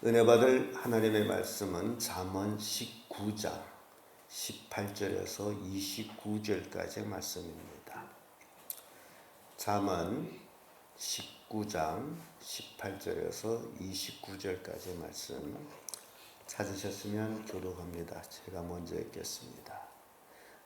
은혜 받을 하나님의 말씀은 잠언 19장 18절에서 29절까지의 말씀입니다. 잠언 19장 18절에서 29절까지의 말씀 찾으셨으면 교독합니다. 제가 먼저 읽겠습니다.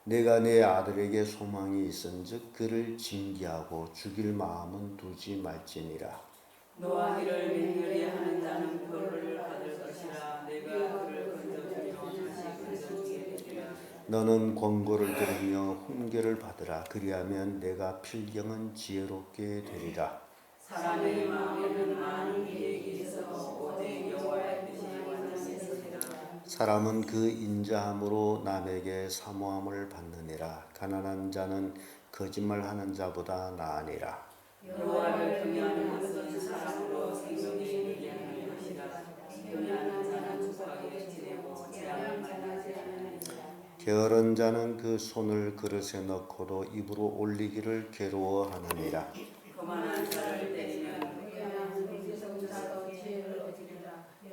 내가 내 아들에게 소망이 있은즉 그를 징계하고 죽일 마음은 두지 말지니라. 노하기를 맹렬히 하는 자는 벌을 받을 것이라. 내가 그를 건져주며 다시 건져주게 되리라. 너는 권고를 들으며 훈계를 받으라. 그리하면 내가 필경은 지혜롭게 되리라. 사람의 마음에는 많은 계획이 있어 오직 여호와의 뜻이 완전했으리라. 사람은 그 인자함으로 남에게 사모함을 받느니라. 가난한 자는 거짓말하는 자보다 나으니라. 여호와를 경외하는 것은 사람으로 생존이 되게 하는 것이라. 경외하는 자는 축복하게 지내고 재앙을 만나지 않으리라. 게으른 자는 그 손을 그릇에 넣고도 입으로 올리기를 괴로워하느니라. 거만한 자를 때리면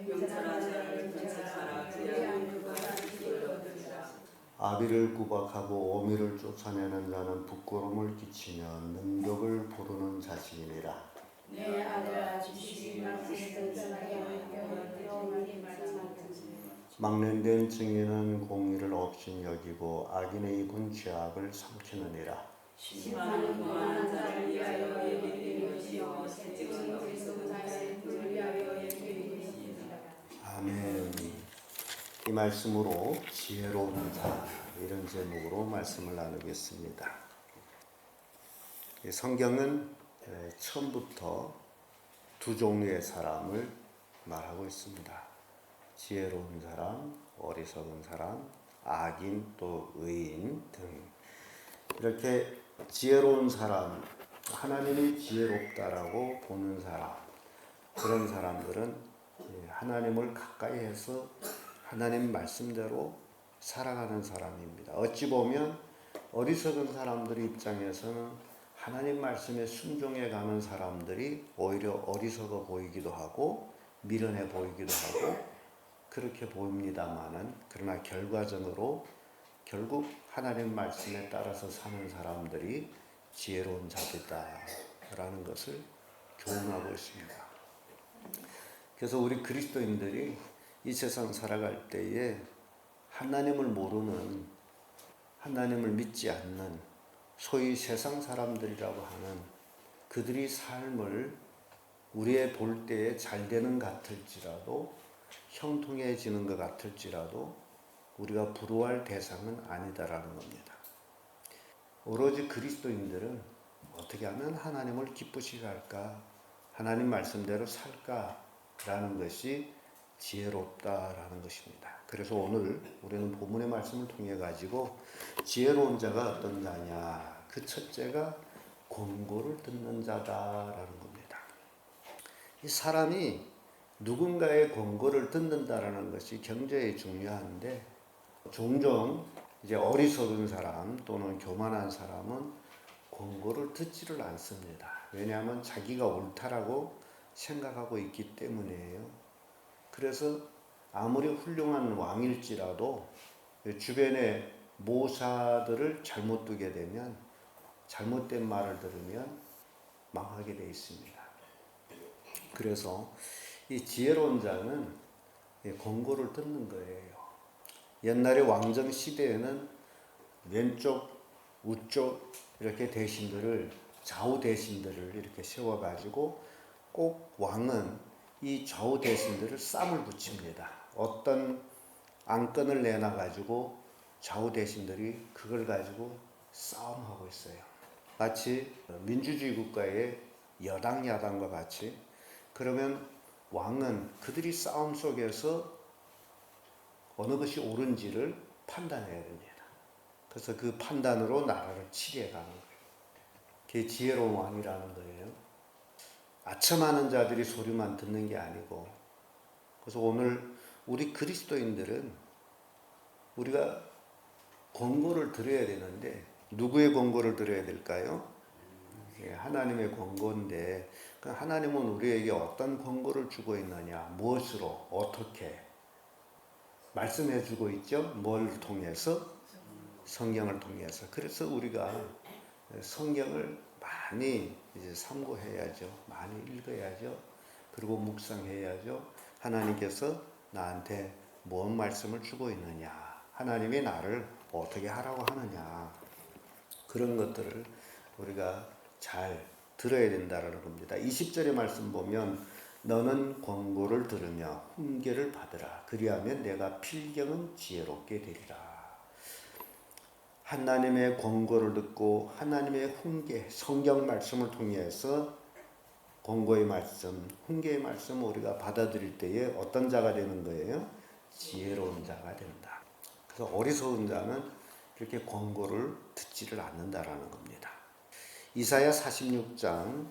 용서한 자를 경찰하라. 그리하면 그가 지식을 얻으리라. 아비를 구박하고 어미를 쫓아내는 자는 부끄러움을 끼치며 능력을 부르는 자식이니라. 내 아들아, 지식이 말씀을 전하게 하여 여호와의 말씀을 듣지. 막론된 증인은 공의를 업신 여기고 악인의 입은 죄악을 삼키느니라. 심판은 거만한 자를 위하여 예비된 것이요 채찍은 어리석은 자의 불을 위하여 예비된 것이니라. 아멘. 이 말씀으로 지혜로운 자, 이런 제목으로 말씀을 나누겠습니다. 성경은 처음부터 두 종류의 사람을 말하고 있습니다. 지혜로운 사람, 어리석은 사람, 악인 또 의인 등 이렇게 지혜로운 사람, 하나님이 지혜롭다라고 보는 사람, 그런 사람들은 하나님을 가까이 해서 하나님 말씀대로 살아가는 사람입니다. 어찌 보면 어리석은 사람들 입장에서는 하나님 말씀에 순종해 가는 사람들이 오히려 어리석어 보이기도 하고 미련해 보이기도 하고 그렇게 보입니다마는, 그러나 결과적으로 결국 하나님 말씀에 따라서 사는 사람들이 지혜로운 자들이다라는 것을 교훈하고 있습니다. 그래서 우리 그리스도인들이 이 세상 살아갈 때에 하나님을 모르는, 하나님을 믿지 않는 소위 세상 사람들이라고 하는 그들이 삶을 우리의 볼 때에 잘 되는 것 같을지라도, 형통해지는 것 같을지라도 우리가 부러워할 대상은 아니다라는 겁니다. 오로지 그리스도인들은 어떻게 하면 하나님을 기쁘시게 할까, 하나님 말씀대로 살까라는 것이 지혜롭다라는 것입니다. 그래서 오늘 우리는 본문의 말씀을 통해 가지고 지혜로운 자가 어떤 자냐, 그 첫째가 권고를 듣는 자다라는 겁니다. 이 사람이 누군가의 권고를 듣는다라는 것이 굉장히 중요한데, 종종 이제 어리석은 사람 또는 교만한 사람은 권고를 듣지를 않습니다. 왜냐하면 자기가 옳다라고 생각하고 있기 때문이에요. 그래서 아무리 훌륭한 왕일지라도 주변의 모사들을 잘못 두게 되면, 잘못된 말을 들으면 망하게 되어 있습니다. 그래서 이 지혜로운 자는 권고를 듣는 거예요. 옛날에 왕정 시대에는 왼쪽, 우쪽 이렇게 대신들을, 좌우 대신들을 이렇게 세워가지고 꼭 왕은 이 좌우 대신들을 쌈을 붙입니다. 어떤 안건을 내놔가지고 좌우 대신들이 그걸 가지고 싸움하고 있어요. 마치 민주주의 국가의 여당, 야당과 같이. 그러면 왕은 그들이 싸움 속에서 어느 것이 옳은지를 판단해야 됩니다. 그래서 그 판단으로 나라를 치리해가는 거예요. 그게 지혜로운 왕이라는 거예요. 아첨하는 자들이 소리만 듣는 게 아니고. 그래서 오늘 우리 그리스도인들은 우리가 권고를 들어야 되는데, 누구의 권고를 들어야 될까요? 하나님의 권고인데, 하나님은 우리에게 어떤 권고를 주고 있느냐, 무엇으로, 어떻게 말씀해 주고 있죠? 뭘 통해서? 성경을 통해서. 그래서 우리가 성경을 많이 이제 참고해야죠. 많이 읽어야죠. 그리고 묵상해야죠. 하나님께서 나한테 뭔 말씀을 주고 있느냐, 하나님이 나를 어떻게 하라고 하느냐, 그런 것들을 우리가 잘 들어야 된다는 겁니다. 20절의 말씀 보면 너는 권고를 들으며 훈계를 받으라. 그리하면 내가 필경은 지혜롭게 되리라. 하나님의 권고를 듣고 하나님의 훈계, 성경 말씀을 통해서 권고의 말씀, 훈계의 말씀을 우리가 받아들일 때에 어떤 자가 되는 거예요? 지혜로운 자가 된다. 그래서 어리석은 자는 이렇게 권고를 듣지를 않는다라는 겁니다. 이사야 46장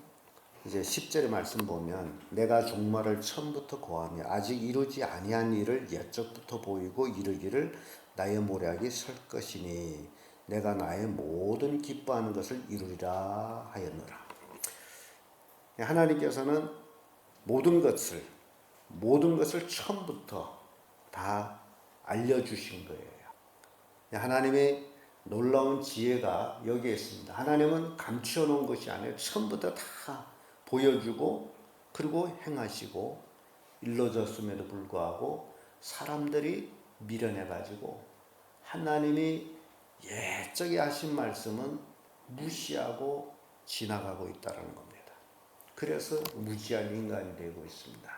이제 10절의 말씀 보면 내가 종말을 처음부터 고하며 아직 이루지 아니한 일을 옛적부터 보이고 이르기를 나의 모략이 설 것이니 내가 나의 모든 기뻐하는 것을 이루리라 하였노라. 하나님께서는 모든 것을 처음부터 다 알려주신 거예요. 하나님의 놀라운 지혜가 여기에 있습니다. 하나님은 감추어 놓은 것이 아니라 처음부터 다 보여주고 그리고 행하시고 일러졌음에도 불구하고 사람들이 미련해가지고 하나님이 옛적에 하신 말씀은 무시하고 지나가고 있다는 겁니다. 그래서 무지한 인간이 되고 있습니다.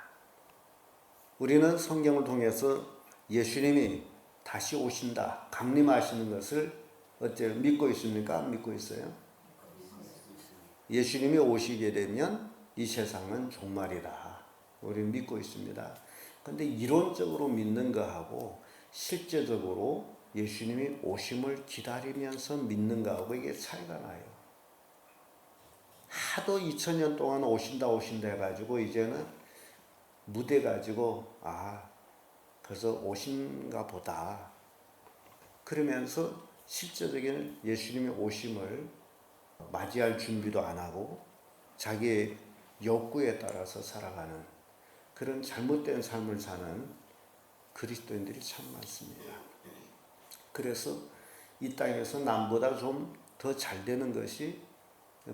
우리는 성경을 통해서 예수님이 다시 오신다, 강림하시는 것을 어째요? 믿고 있습니까? 안 믿고 있어요? 예수님이 오시게 되면 이 세상은 종말이다. 우리는 믿고 있습니다. 그런데 이론적으로 믿는 거하고 실제적으로 예수님이 오심을 기다리면서 믿는 거하고 이게 차이가 나요. 하도 2000년 동안 오신다 해가지고 이제는 무대 가지고 그래서 오신가 보다 그러면서 실제적인 예수님의 오심을 맞이할 준비도 안 하고 자기의 욕구에 따라서 살아가는 그런 잘못된 삶을 사는 그리스도인들이 참 많습니다. 그래서 이 땅에서 남보다 좀 더 잘 되는 것이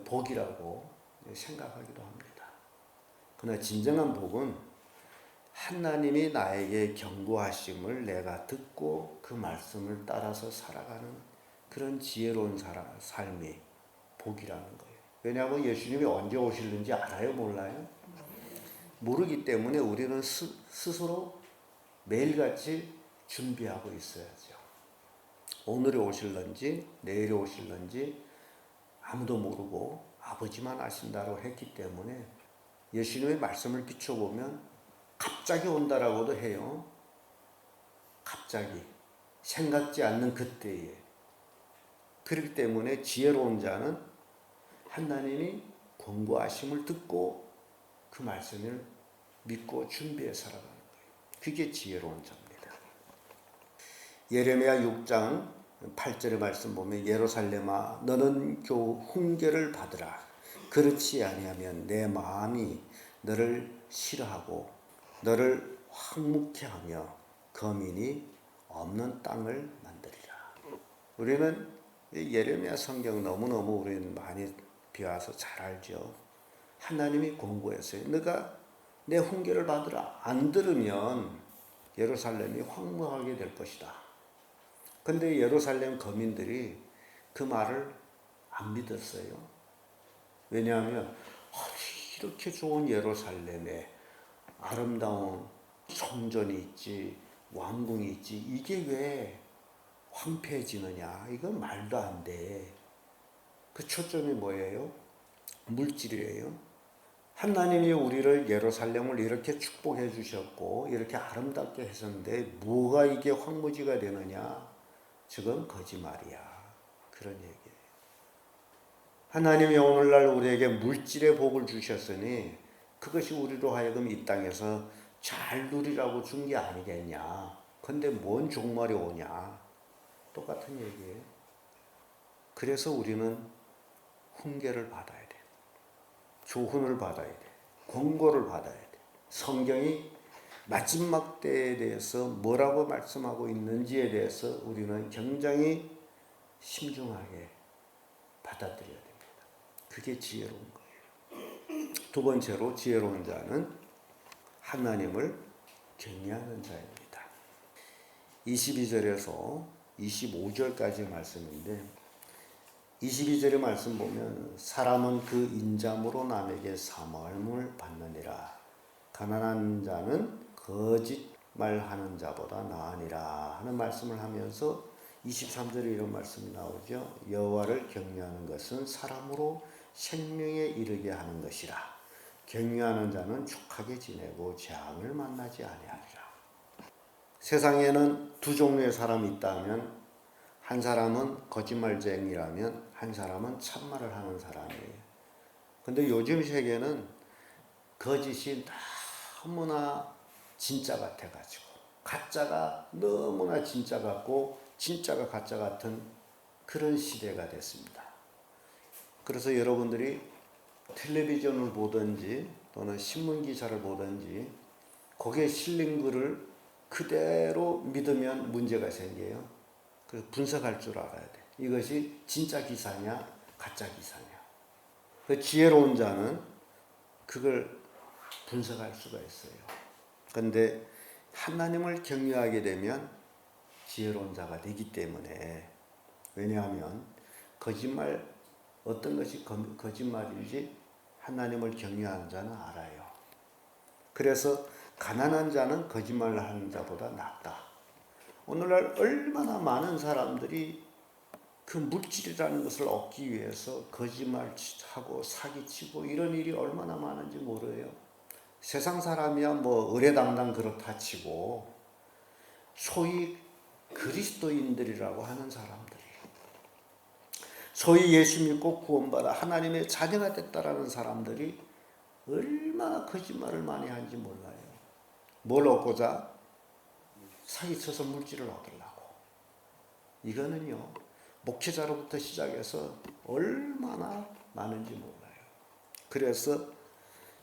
복이라고 생각하기도 합니다. 그러나 진정한 복은 하나님이 나에게 경고하심을 내가 듣고 그 말씀을 따라서 살아가는 그런 지혜로운 삶이 복이라는 거예요. 왜냐하면 예수님이 언제 오실는지 알아요? 몰라요? 모르기 때문에 우리는 스스로 매일같이 준비하고 있어야죠. 오늘이 오실는지 내일이 오실는지 아무도 모르고 아버지만 아신다고 했기 때문에 예수님의 말씀을 비춰보면 갑자기 온다라고도 해요. 갑자기 생각지 않는 그때에. 그렇기 때문에 지혜로운 자는 하나님이 권고하심을 듣고 그 말씀을 믿고 준비해 살아가는 거예요. 그게 지혜로운 자입니다. 예레미야 6장 8절의 말씀 보면 예루살렘아 너는 겨우 훈계를 받으라. 그렇지 아니하면 내 마음이 너를 싫어하고 너를 황묵케 하며 거민이 없는 땅을 만들리라. 우리는 예레미야 성경 너무너무 우리는 많이 비와서 잘 알죠. 하나님이 권고했어요. 너가 내 훈계를 받으라. 안 들으면 예루살렘이 황무하게 될 것이다. 근데 예루살렘 거민들이 그 말을 안 믿었어요. 왜냐하면 이렇게 좋은 예루살렘에 아름다운 성전이 있지, 왕궁이 있지, 이게 왜 황폐해지느냐? 이건 말도 안 돼. 그 초점이 뭐예요? 물질이에요. 하나님이 우리를 예루살렘을 이렇게 축복해 주셨고 이렇게 아름답게 하셨는데 뭐가 이게 황무지가 되느냐? 지금 거짓말이야. 그런 얘기예요. 하나님이 오늘날 우리에게 물질의 복을 주셨으니 그것이 우리로 하여금 이 땅에서 잘 누리라고 준 게 아니겠냐. 근데 뭔 종말이 오냐. 똑같은 얘기예요. 그래서 우리는 훈계를 받아야 돼. 교훈을 받아야 돼. 권고를 받아야 돼. 성경이 마지막 때에 대해서 뭐라고 말씀하고 있는지에 대해서 우리는 굉장히 신중하게 받아들여야 됩니다. 그게 지혜로운 거예요. 두 번째로 지혜로운 자는 하나님을 경외하는 자입니다. 22절에서 25절까지 말씀인데 22절의 말씀 보면 사람은 그 인자므로 남에게 사모함을 받느니라. 가난한 자는 거짓말하는 자보다 나으니라 하는 말씀을 하면서 23절에 이런 말씀이 나오죠. 여호와를 경외하는 것은 사람으로 생명에 이르게 하는 것이라. 경외하는 자는 족하게 지내고 재앙을 만나지 아니하리라. 세상에는 두 종류의 사람이 있다면 한 사람은 거짓말쟁이라면 한 사람은 참말을 하는 사람이에요. 근데 요즘 세계는 거짓이 너무나 진짜 같아가지고 가짜가 너무나 진짜 같고 진짜가 가짜 같은 그런 시대가 됐습니다. 그래서 여러분들이 텔레비전을 보든지 또는 신문 기사를 보든지 거기에 실린 글을 그대로 믿으면 문제가 생겨요. 그래서 분석할 줄 알아야 돼. 이것이 진짜 기사냐 가짜 기사냐. 그 지혜로운 자는 그걸 분석할 수가 있어요. 그런데 하나님을 경외하게 되면 지혜로운 자가 되기 때문에, 왜냐하면 거짓말 어떤 것이 거짓말인지 하나님을 경외하는 자는 알아요. 그래서 가난한 자는 거짓말을 하는 자보다 낫다. 오늘날 얼마나 많은 사람들이 그 물질이라는 것을 얻기 위해서 거짓말하고 사기치고 이런 일이 얼마나 많은지 모르요. 세상 사람이야 뭐 의례당당 그렇다 치고 소위 그리스도인들이라고 하는 사람들이, 소위 예수 믿고 구원받아 하나님의 자녀가 됐다라는 사람들이 얼마나 거짓말을 많이 하는지 몰라요. 뭘 얻고자? 사기쳐서 물질을 얻으려고. 이거는요 목회자로부터 시작해서 얼마나 많은지 몰라요. 그래서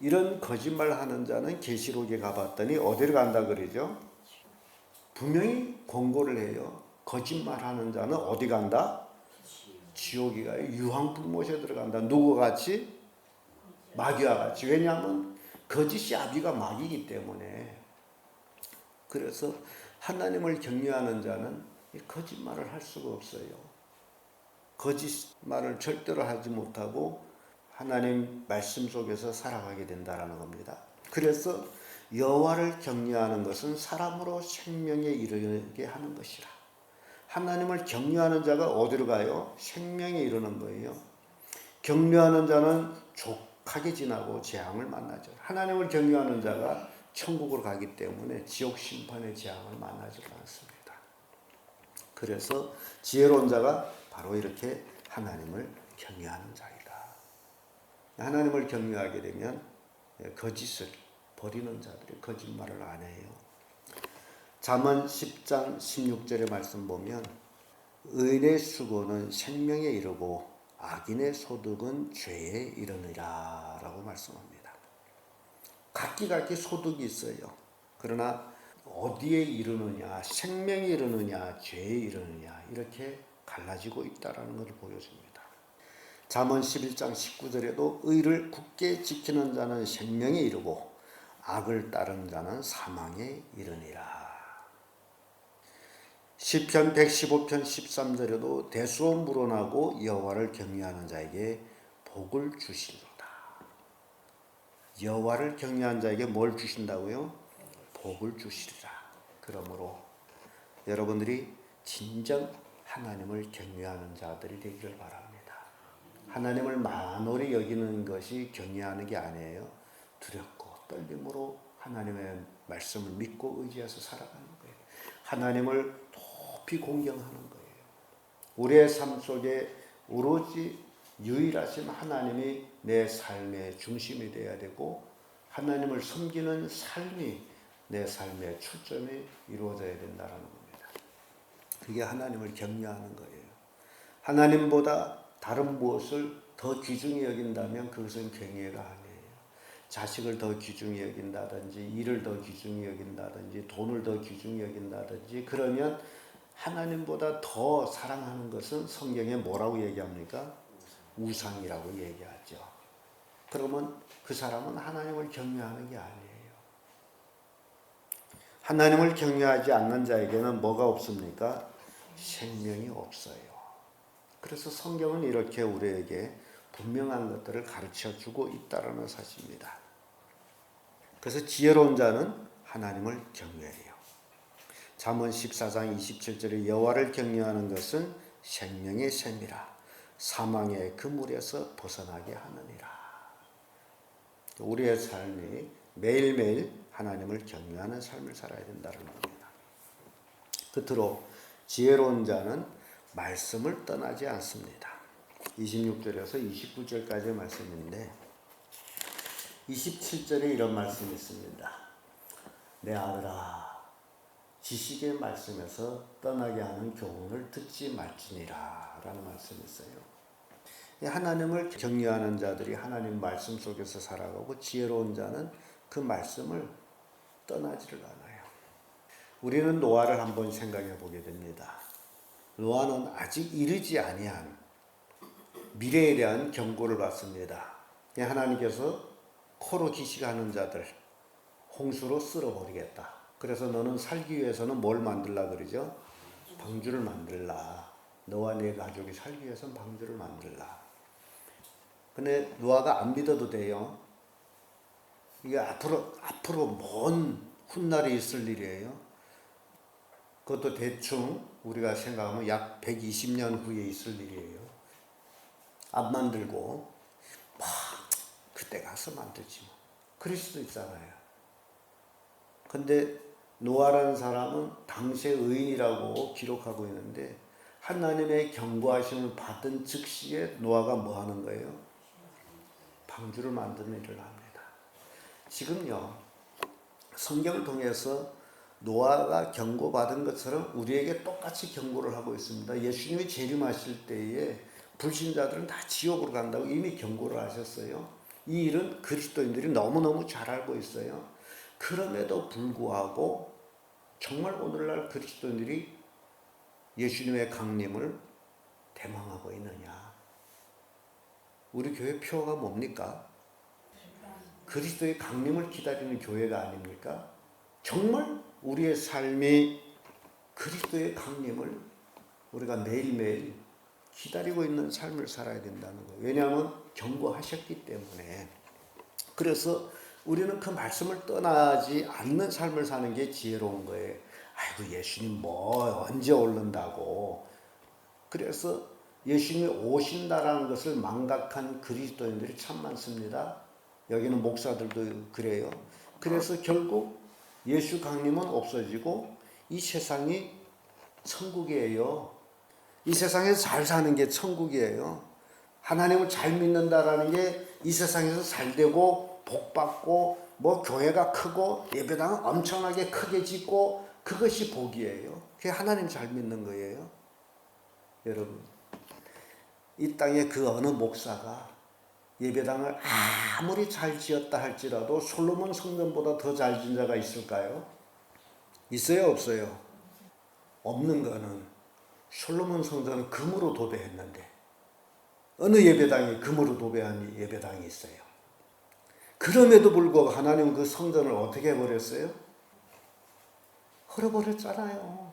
이런 거짓말하는 자는 계시록에 가봤더니 어디를 간다 그러죠? 분명히 권고를 해요. 거짓말하는 자는 어디 간다? 지옥이 가요. 유황불못에 들어간다. 누구와 같이? 마귀와 같이. 왜냐하면 거짓이 아비가 마귀이기 때문에. 그래서 하나님을 경외하는 자는 거짓말을 할 수가 없어요. 거짓말을 절대로 하지 못하고 하나님 말씀 속에서 살아가게 된다라는 겁니다. 그래서 여호와를 경외하는 것은 사람으로 생명에 이르게 하는 것이라. 하나님을 경외하는 자가 어디로 가요? 생명에 이르는 거예요. 경외하는 자는 족하게 지나고 재앙을 만나죠. 하나님을 경외하는 자가 천국으로 가기 때문에 지옥 심판의 재앙을 만나지 않습니다. 그래서 지혜로운 자가 바로 이렇게 하나님을 경외하는 자이다. 하나님을 경외하게 되면 거짓을 버리는 자들이 거짓말을 안 해요. 잠언 10장 16절의 말씀 보면 의인의 수고는 생명에 이르고 악인의 소득은 죄에 이르느니라 라고 말씀합니다. 각기 소득이 있어요. 그러나 어디에 이르느냐, 생명에 이르느냐, 죄에 이르느냐 이렇게 갈라지고 있다는 것을 보여줍니다. 잠언 11장 19절에도 의를 굳게 지키는 자는 생명에 이르고 악을 따르는 자는 사망에 이르니라. 시편 115편 13절에도 대수로 물어나고 여호와를 경외하는 자에게 복을 주시리로다. 여호와를 경외하는 자에게 뭘 주신다고요? 복을 주시리라. 그러므로 여러분들이 진정 하나님을 경외하는 자들이 되기를 바랍니다. 하나님을 만홀히 여기는 것이 경외하는 게 아니에요. 두렵고 떨림으로 하나님의 말씀을 믿고 의지해서 살아가는 거예요. 하나님을 높이 공경하는 거예요. 우리의 삶 속에 오로지 유일하신 하나님이 내 삶의 중심이 되어야 되고 하나님을 섬기는 삶이 내 삶의 출점이 이루어져야 된다는 겁니다. 그게 하나님을 경외하는 거예요. 하나님보다 다른 무엇을 더 귀중히 여긴다면 그것은 경외가 아니에요. 자식을 더 귀중히 여긴다든지 일을 더 귀중히 여긴다든지 돈을 더 귀중히 여긴다든지 그러면 하나님보다 더 사랑하는 것은 성경에 뭐라고 얘기합니까? 우상이라고 얘기하죠. 그러면 그 사람은 하나님을 경외하는 게 아니에요. 하나님을 경외하지 않는 자에게는 뭐가 없습니까? 생명이 없어요. 그래서 성경은 이렇게 우리에게 분명한 것들을 가르쳐주고 있다는 사실입니다. 그래서 지혜로운 자는 하나님을 경외해요. 잠언 14장 27절에 여호와를 경외하는 것은 생명의 샘이라 사망의 그물에서 벗어나게 하느니라. 우리의 삶이 매일매일 하나님을 경외하는 삶을 살아야 된다는 겁니다. 끝으로 지혜로운 자는 말씀을 떠나지 않습니다. 26절에서 29절까지의 말씀인데 27절에 이런 말씀이 있습니다. 내 아들아 지식의 말씀에서 떠나게 하는 교훈을 듣지 말지니라 라는 말씀이 있어요. 하나님을 경외하는 자들이 하나님 말씀 속에서 살아가고 지혜로운 자는 그 말씀을 떠나지를 않아요. 우리는 노아를 한번 생각해 보게 됩니다. 노아는 아직 이르지 아니한 미래에 대한 경고를 받습니다. 하나님께서 코로 기식하는 자들 홍수로 쓸어버리겠다. 그래서 너는 살기 위해서는 뭘 만들라 그러죠? 방주를 만들라. 너와 네 가족이 살기 위해서는 방주를 만들라. 근데 노아가 안 믿어도 돼요. 이게 앞으로 먼 훗날에 있을 일이에요. 그것도 대충 우리가 생각하면 약 120년 후에 있을 일이에요. 안 만들고 막 그때 가서 만들지 뭐. 그럴 수도 있잖아요. 근데 노아라는 사람은 당시의 의인이라고 기록하고 있는데 하나님의 경고하심을 받은 즉시에 노아가 뭐 하는 거예요? 방주를 만드는 일을 합니다. 지금요 성경을 통해서 노아가 경고받은 것처럼 우리에게 똑같이 경고를 하고 있습니다. 예수님이 재림하실 때에 불신자들은 다 지옥으로 간다고 이미 경고를 하셨어요. 이 일은 그리스도인들이 너무너무 잘 알고 있어요. 그럼에도 불구하고 정말 오늘날 그리스도인들이 예수님의 강림을 대망하고 있느냐? 우리 교회 표어가 뭡니까? 그리스도의 강림을 기다리는 교회가 아닙니까? 정말 우리의 삶이 그리스도의 강림을 우리가 매일매일 기다리고 있는 삶을 살아야 된다는 거예요. 왜냐하면 경고하셨기 때문에. 그래서 우리는 그 말씀을 떠나지 않는 삶을 사는 게 지혜로운 거예요. 아이고 예수님 뭐 언제 오른다고. 그래서 예수님이 오신다라는 것을 망각한 그리스도인들이 참 많습니다. 여기는 목사들도 그래요. 그래서 결국 예수 강림은 없어지고 이 세상이 천국이에요. 이 세상에서 잘 사는 게 천국이에요. 하나님을 잘 믿는다라는 게 이 세상에서 잘 되고 복 받고 뭐 교회가 크고 예배당은 엄청나게 크게 짓고 그것이 복이에요. 그게 하나님 잘 믿는 거예요. 여러분 이 땅에 그 어느 목사가 예배당을 아무리 잘 지었다 할지라도 솔로몬 성전보다 더 잘 지은 자가 있을까요? 있어요 없어요? 없는 거는 솔로몬 성전은 금으로 도배했는데 어느 예배당이 금으로 도배한 예배당이 있어요. 그럼에도 불구하고 하나님은 그 성전을 어떻게 해버렸어요? 헐어버렸잖아요.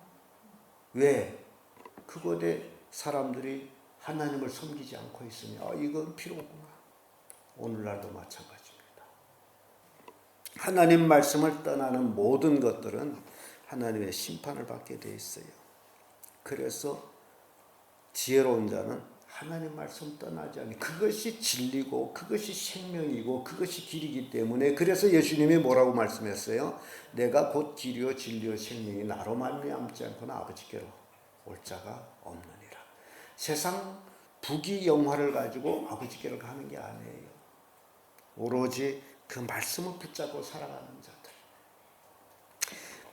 왜? 그곳에 사람들이 하나님을 섬기지 않고 있으니 이건 필요 없구나. 오늘날도 마찬가지입니다. 하나님 말씀을 떠나는 모든 것들은 하나님의 심판을 받게 돼 있어요. 그래서 지혜로운 자는 하나님 말씀 떠나지 않니 그것이 진리고 그것이 생명이고 그것이 길이기 때문에 그래서 예수님이 뭐라고 말씀했어요? 내가 곧 길이요 진리요 생명이 나로 말미암지 않고는 아버지께로 올 자가 없느니라. 세상 부귀영화를 가지고 아버지께로 가는 게 아니에요. 오로지 그 말씀을 붙잡고 살아가는 자들.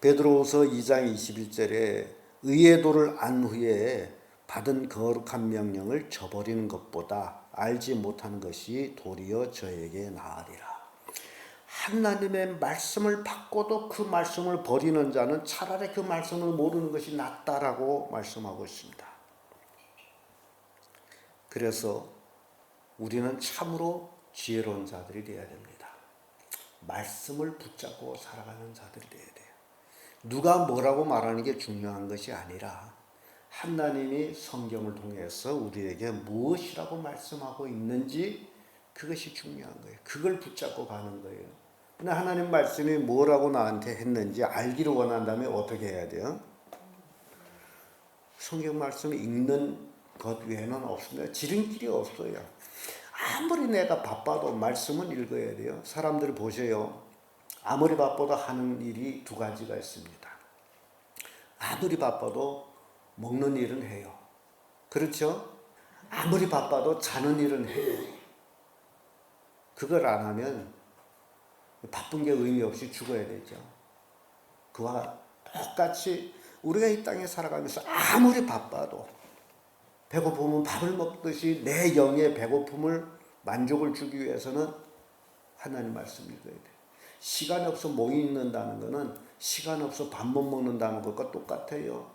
베드로후서 2장 21절에 의의 도를 안 후에 받은 거룩한 명령을 저버리는 것보다 알지 못하는 것이 도리어 저에게 나으리라. 하나님의 말씀을 받고도 그 말씀을 버리는 자는 차라리 그 말씀을 모르는 것이 낫다라고 말씀하고 있습니다. 그래서 우리는 참으로 지혜로운 자들이 되어야 됩니다. 말씀을 붙잡고 살아가는 자들이 되어야 돼요. 누가 뭐라고 말하는 게 중요한 것이 아니라 하나님이 성경을 통해서 우리에게 무엇이라고 말씀하고 있는지 그것이 중요한 거예요. 그걸 붙잡고 가는 거예요. 근데 하나님 말씀이 뭐라고 나한테 했는지 알기를 원한다면 어떻게 해야 돼요? 성경 말씀 읽는 것 외에는 없습니다. 지름길이 없어요. 아무리 내가 바빠도 말씀은 읽어야 돼요. 사람들 보세요. 아무리 바빠도 하는 일이 두 가지가 있습니다. 아무리 바빠도 먹는 일은 해요. 그렇죠? 아무리 바빠도 자는 일은 해요. 그걸 안 하면 바쁜 게 의미 없이 죽어야 되죠. 그와 똑같이 우리가 이 땅에 살아가면서 아무리 바빠도 배고프면 밥을 먹듯이 내 영의 배고픔을 만족을 주기 위해서는 하나님 말씀 읽어야 돼. 시간이 없어 못 읽는다는 것은 시간 없어 밥 못 먹는다는 것과 똑같아요.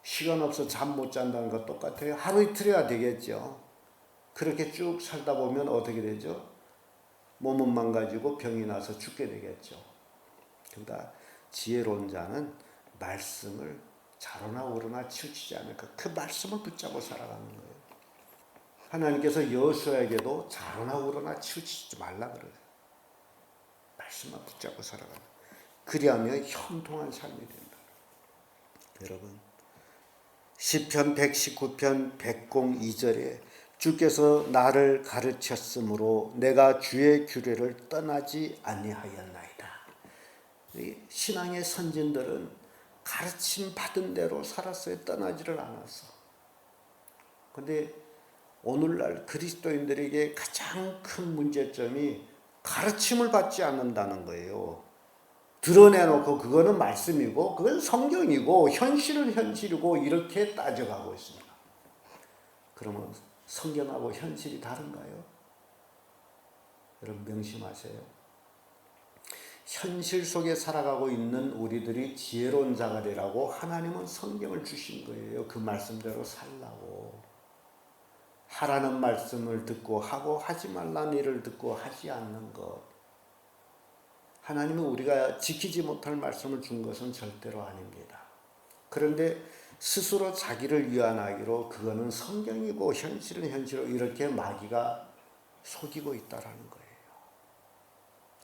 시간 없어 잠 못 잔다는 것 똑같아요. 하루 이틀이야 되겠죠. 그렇게 쭉 살다 보면 어떻게 되죠? 몸은 망가지고 병이 나서 죽게 되겠죠. 그러니까 지혜로운 자는 말씀을 자로나 오르나 치우치지 않을까. 그 말씀을 붙잡고 살아가는 거예요. 하나님께서 여호수아에게도 자로나 오르나 치우치지 말라 그래요. 말씀만 붙잡고 살아가는. 그리하면 형통한 삶이 된다. 여러분, 시편 119편 102절에 주께서 나를 가르쳤으므로 내가 주의 규례를 떠나지 아니하였나이다. 신앙의 선진들은 가르침 받은 대로 살았어요. 떠나지를 않았어. 근데 오늘날 그리스도인들에게 가장 큰 문제점이 가르침을 받지 않는다는 거예요. 드러내놓고 그거는 말씀이고 그건 성경이고 현실은 현실이고 이렇게 따져가고 있습니다. 그러면 성경하고 현실이 다른가요? 여러분 명심하세요. 현실 속에 살아가고 있는 우리들이 지혜로운 자가되라고 하나님은 성경을 주신 거예요. 그 말씀대로 살라고. 하라는 말씀을 듣고 하고 하지 말라는 일을 듣고 하지 않는 것. 하나님은 우리가 지키지 못할 말씀을 준 것은 절대로 아닙니다. 그런데 스스로 자기를 위안하기로 그거는 성경이고 현실은 현실로 이렇게 마귀가 속이고 있다라는 거예요.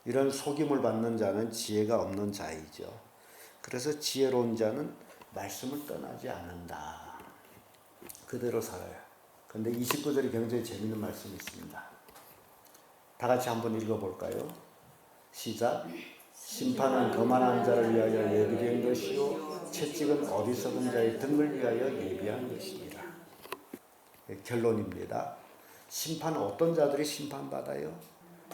이런 속임을 받는 자는 지혜가 없는 자이죠. 그래서 지혜로운 자는 말씀을 떠나지 않는다. 그대로 살아요. 그런데 29절에 굉장히 재미있는 말씀이 있습니다. 다 같이 한번 읽어볼까요? 시작. 심판은 거만한 자를 위하여 예비된 것이요 채찍은 어리석은 자의 등을 위하여 예비한 것입니다. 결론입니다. 심판은 어떤 자들이 심판받아요?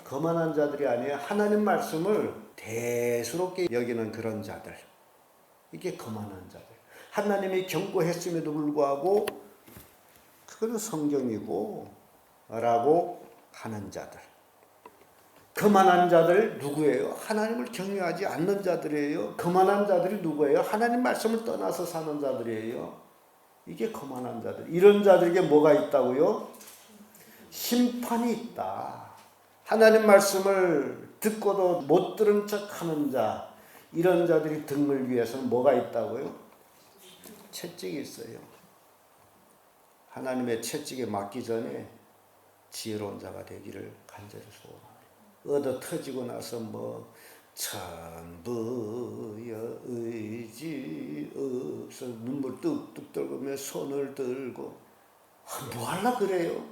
거만한 자들이 아니에요. 하나님 말씀을 대수롭게 여기는 그런 자들. 이게 거만한 자들. 하나님이 경고했음에도 불구하고 그거는 성경이고 라고 하는 자들. 거만한 자들 누구예요? 하나님을 경외하지 않는 자들이에요. 거만한 자들이 누구예요? 하나님 말씀을 떠나서 사는 자들이에요. 이게 거만한 자들. 이런 자들에게 뭐가 있다고요? 심판이 있다. 하나님 말씀을 듣고도 못 들은 척하는 자, 이런 자들이 등을 위해서는 뭐가 있다고요? 채찍이 있어요. 하나님의 채찍에 맞기 전에 지혜로운 자가 되기를 간절히 소원합니다. 얻어 터지고 나서 뭐 전부여 의지 없어 눈물 뚝뚝 떨구며 손을 들고 뭐 하려 그래요?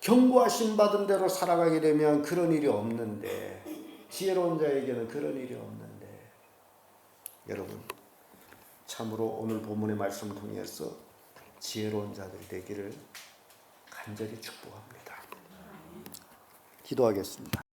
경고하심 받은 대로 살아가게 되면 그런 일이 없는데 지혜로운 자에게는 그런 일이 없는데 여러분 참으로 오늘 본문의 말씀을 통해서 지혜로운 자들이 되기를 간절히 축복합니다. 기도하겠습니다.